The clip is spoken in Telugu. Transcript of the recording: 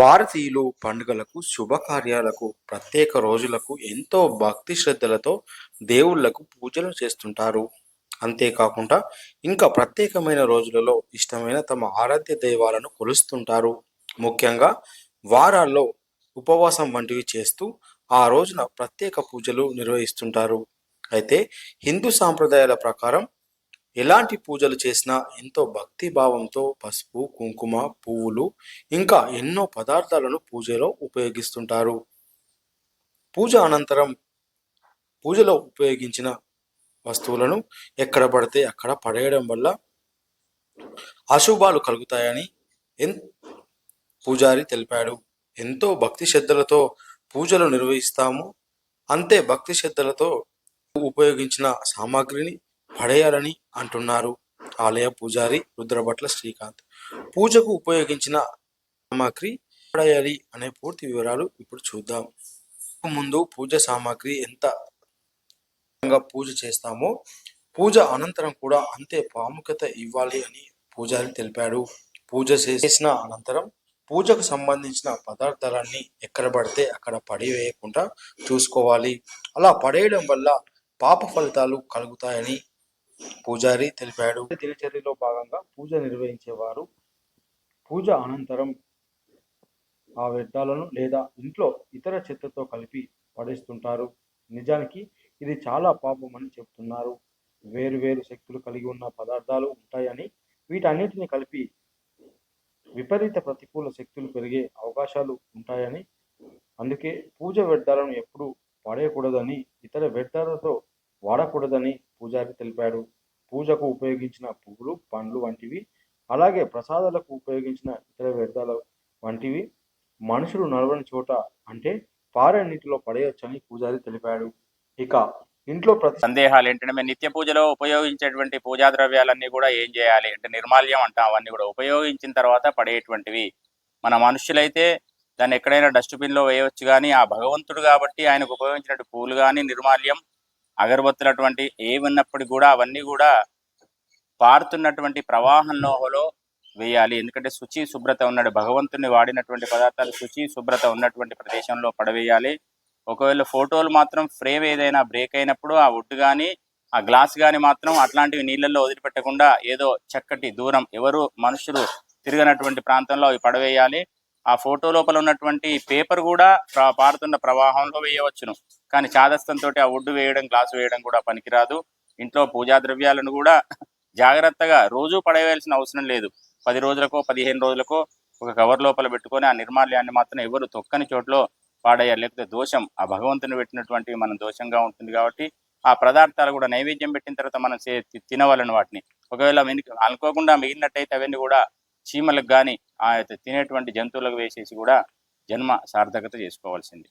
భారతీయులు పండుగలకు, శుభకార్యాలకు, ప్రత్యేక రోజులకు ఎంతో భక్తి శ్రద్ధలతో దేవుళ్ళకు పూజలు చేస్తుంటారు. అంతేకాకుండా ఇంకా ప్రత్యేకమైన రోజులలో ఇష్టమైన తమ ఆరాధ్య దైవాలను కొలుస్తుంటారు. ముఖ్యంగా వారాల్లో ఉపవాసం వంటివి చేస్తూ ఆ రోజున ప్రత్యేక పూజలు నిర్వహిస్తుంటారు. అయితే హిందూ సాంప్రదాయాల ప్రకారం ఎలాంటి పూజలు చేసినా ఎంతో భక్తి భావంతో పసుపు, కుంకుమ, పువ్వులు ఇంకా ఎన్నో పదార్థాలను పూజలో ఉపయోగిస్తుంటారు. పూజ అనంతరం పూజలో ఉపయోగించిన వస్తువులను ఎక్కడ పడితే అక్కడ పడేయడం వల్ల అశుభాలు కలుగుతాయని ఎన్ పూజారి తెలిపాడు. ఎంతో భక్తి శ్రద్ధలతో పూజలు నిర్వహిస్తాము. అంతే భక్తి శ్రద్ధలతో ఉపయోగించిన సామాగ్రిని పడేయాలని అంటున్నారు ఆలయ పూజారి రుద్రభట్ల శ్రీకాంత్. పూజకు ఉపయోగించిన సామాగ్రి పడేయాలి అనే పూర్తి వివరాలు ఇప్పుడు చూద్దాం. ముందు పూజ సామాగ్రి ఎంత పూజ చేస్తామో పూజ అనంతరం కూడా అంతే ప్రాముఖ్యత ఇవ్వాలి అని పూజారి తెలిపాడు. పూజ చేసిన అనంతరం పూజకు సంబంధించిన పదార్థాలన్నీ ఎక్కడ పడితే అక్కడ పడివేయకుండా చూసుకోవాలి. అలా పడేయడం వల్ల పాప ఫలితాలు కలుగుతాయని పూజారి తెలిపాడు. దినచర్యలో భాగంగా పూజ నిర్వహించేవారు పూజ అనంతరం ఆ వ్యర్థాలను లేదా ఇంట్లో ఇతర చెత్తతో కలిపి పడేస్తుంటారు. నిజానికి ఇది చాలా పాపం అని చెబుతున్నారు. వేరు వేరు శక్తులు కలిగి ఉన్న పదార్థాలు ఉంటాయని వీటన్నిటిని కలిపి విపరీత ప్రతికూల శక్తులు పెరిగే అవకాశాలు ఉంటాయని, అందుకే పూజ వ్యర్థాలను ఎప్పుడూ పడేయకూడదని, ఇతర వ్యర్థాలతో వాడకూడదని పూజారి తెలిపాడు. పూజకు ఉపయోగించిన పువ్వులు, పండ్లు వంటివి, అలాగే ప్రసాదాలకు ఉపయోగించిన ఇతర వ్యర్థాల వంటివి మనుషులు నడవని చోట అంటే పారే నీటిలో పడేయొచ్చని పూజారి తెలిపాడు. ఇక ఇంట్లో సందేహాలు ఏంటంటే నిత్య పూజలో ఉపయోగించేటువంటి పూజా ద్రవ్యాలన్నీ కూడా ఏం చేయాలి అంటే నిర్మాల్యం అంటాం. అవన్నీ కూడా ఉపయోగించిన తర్వాత పడేటువంటివి. మన మనుషులైతే దాన్ని ఎక్కడైనా డస్ట్బిన్లో వేయవచ్చు, కానీ ఆ భగవంతుడు కాబట్టి ఆయనకు ఉపయోగించినట్టు పూలు కానీ నిర్మాల్యం, అగరబత్తులు అటువంటి ఏవి ఉన్నప్పటికీ కూడా అవన్నీ కూడా పారుతున్నటువంటి ప్రవాహంలో వేయాలి. ఎందుకంటే శుచి శుభ్రత ఉన్నాడు భగవంతుని వాడినటువంటి పదార్థాలు శుచి శుభ్రత ఉన్నటువంటి ప్రదేశంలో పడవేయాలి. ఒకవేళ ఫోటోలు మాత్రం ఫ్రేమ్ ఏదైనా బ్రేక్ అయినప్పుడు ఆ వుడ్ కానీ ఆ గ్లాస్ కానీ మాత్రం అట్లాంటివి నీళ్ళల్లో వదిలిపెట్టకుండా ఏదో చక్కటి దూరం ఎవరు మనుషులు తిరగనటువంటి ప్రాంతంలో అవి పడవేయాలి. ఆ ఫోటో లోపల ఉన్నటువంటి పేపర్ కూడా పారుతున్న ప్రవాహంలో వేయవచ్చును, కానీ చాదస్తంతో ఆ వుడ్ వేయడం గ్లాసు వేయడం కూడా పనికిరాదు. ఇంట్లో పూజా ద్రవ్యాలను కూడా జాగ్రత్తగా రోజు పడవేయాల్సిన అవసరం లేదు. 10 రోజులకో 15 రోజులకో ఒక కవర్ లోపల పెట్టుకొని ఆ నిర్మాల్యాన్ని మాత్రం ఎవరు తొక్కని చోట్లో పాడేయాలి. లేకపోతే దోషం, ఆ భగవంతుని పెట్టినటువంటివి మనం దోషంగా ఉంటుంది కాబట్టి ఆ పదార్థాలు కూడా నైవేద్యం పెట్టిన తర్వాత మనం తినవలను వాటిని. ఒకవేళ అనుకోకుండా మిగిలినట్టయితే అవన్నీ కూడా చీమలకు కానీ ఆ తినేటువంటి జంతువులకు వేసేసి కూడా జన్మ సార్థకత చేసుకోవాల్సింది.